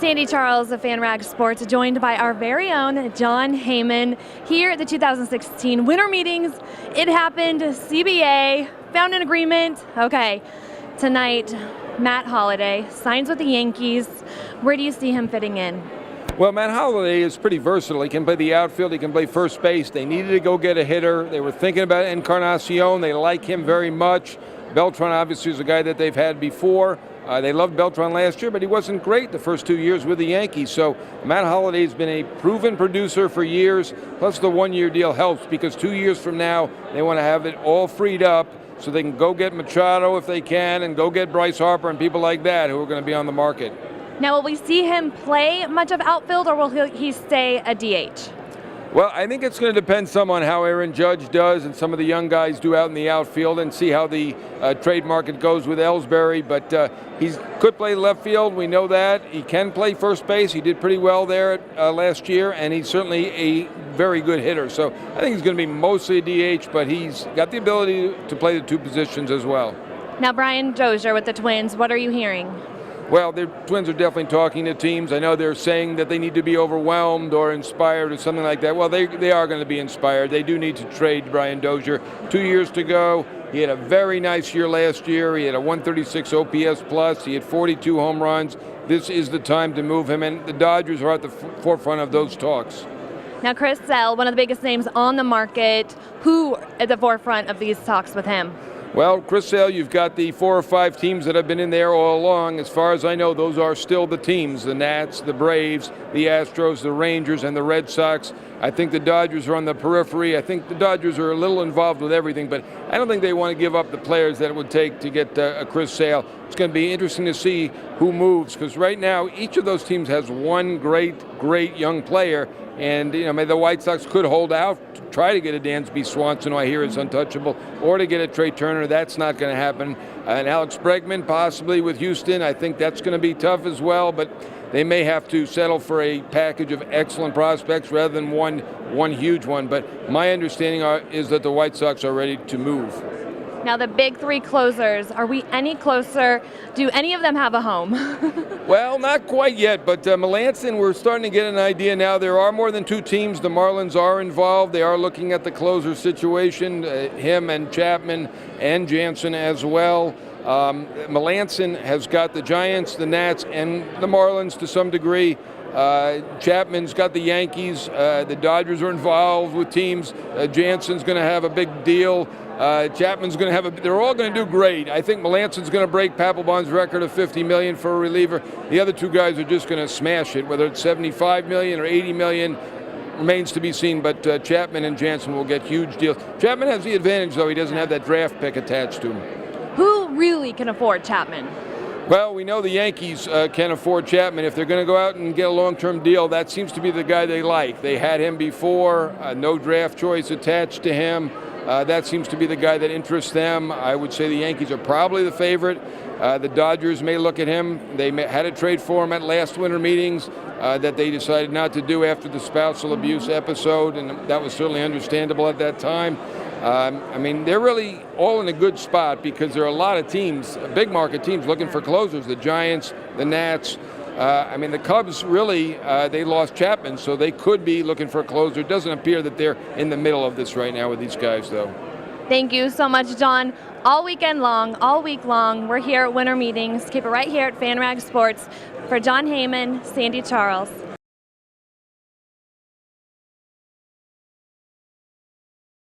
Sande Charles of FanRag Sports, joined by our very own Jon Heyman here at the 2016 Winter Meetings. It happened, CBA, found an agreement. Okay, tonight, Matt Holliday signs with the Yankees. Where do you see him fitting in? Well, Matt Holliday is pretty versatile. He can play the outfield. He can play first base. They needed to go get a hitter. They were thinking about Encarnacion. They like him very much. Beltran obviously is a guy that they've had before. They loved Beltran last year, but he wasn't great the first 2 years with the Yankees. So Matt Holliday has been a proven producer for years, plus the one-year deal helps because 2 years from now, they want to have it all freed up so they can go get Machado if they can and go get Bryce Harper and people like that who are going to be on the market. Now, will we see him play much of outfield, or will he stay a DH? Well, I think it's going to depend some on how Aaron Judge does and some of the young guys do out in the outfield and see how the trade market goes with Ellsbury. But he could play left field. We know that. He can play first base. He did pretty well there last year, and he's certainly a very good hitter. So I think he's going to be mostly a DH, but he's got the ability to play the two positions as well. Now, Brian Dozier with the Twins, what are you hearing? Well, the Twins are definitely talking to teams. I know they're saying that they need to be overwhelmed or inspired or something like that. Well, they are going to be inspired. They do need to trade Brian Dozier. 2 years to go. He had a very nice year last year. He had a 136 OPS plus. He had 42 home runs. This is the time to move him, and the Dodgers are at the forefront of those talks. Now, Chris Sale, one of the biggest names on the market, who at the forefront of these talks with him? Well, Chris Sale, you've got the 4 or 5 teams that have been in there all along. As far as I know, those are still the teams, the Nats, the Braves, the Astros, the Rangers, and the Red Sox. I think the Dodgers are on the periphery. I think the Dodgers are a little involved with everything, but I don't think they want to give up the players that it would take to get a Chris Sale. It's going to be interesting to see who moves, because right now each of those teams has one great young player. And, maybe the White Sox could hold out, try to get a Dansby Swanson, who I hear is untouchable, or to get a Trey Turner. That's not going to happen. And Alex Bregman possibly with Houston. I think that's going to be tough as well, but they may have to settle for a package of excellent prospects rather than one huge one. But my understanding is that the White Sox are ready to move. Now, the big 3 closers, are we any closer? Do any of them have a home? Well, not quite yet, but Melanson, we're starting to get an idea now. There are more than 2 teams. The Marlins are involved. They are looking at the closer situation, him and Chapman and Jansen as well. Melanson has got the Giants, the Nats, and the Marlins to some degree. Chapman's got the Yankees. The Dodgers are involved with teams. Jansen's going to have a big deal. Chapman's going to have they're all going to do great. I think Melanson's going to break Papelbon's record of $50 million for a reliever. The other 2 guys are just going to smash it, whether it's $75 million or $80 million remains to be seen, but Chapman and Jansen will get huge deals. Chapman has the advantage, though, he doesn't have that draft pick attached to him. Who really can afford Chapman? Well, we know the Yankees can afford Chapman. If they're going to go out and get a long-term deal, that seems to be the guy they like. They had him before, no draft choice attached to him. That seems to be the guy that interests them. I would say the Yankees are probably the favorite. The Dodgers may look at him. They had a trade for him at last winter meetings that they decided not to do after the spousal abuse episode, and that was certainly understandable at that time. They're really all in a good spot because there are a lot of teams, big market teams, looking for closers. The Giants, the Nats. The Cubs really, they lost Chapman, so they could be looking for a closer. It doesn't appear that they're in the middle of this right now with these guys, though. Thank you so much, Jon. All weekend long, all week long, we're here at Winter Meetings. Keep it right here at FanRag Sports. For Jon Heyman, Sande Charles.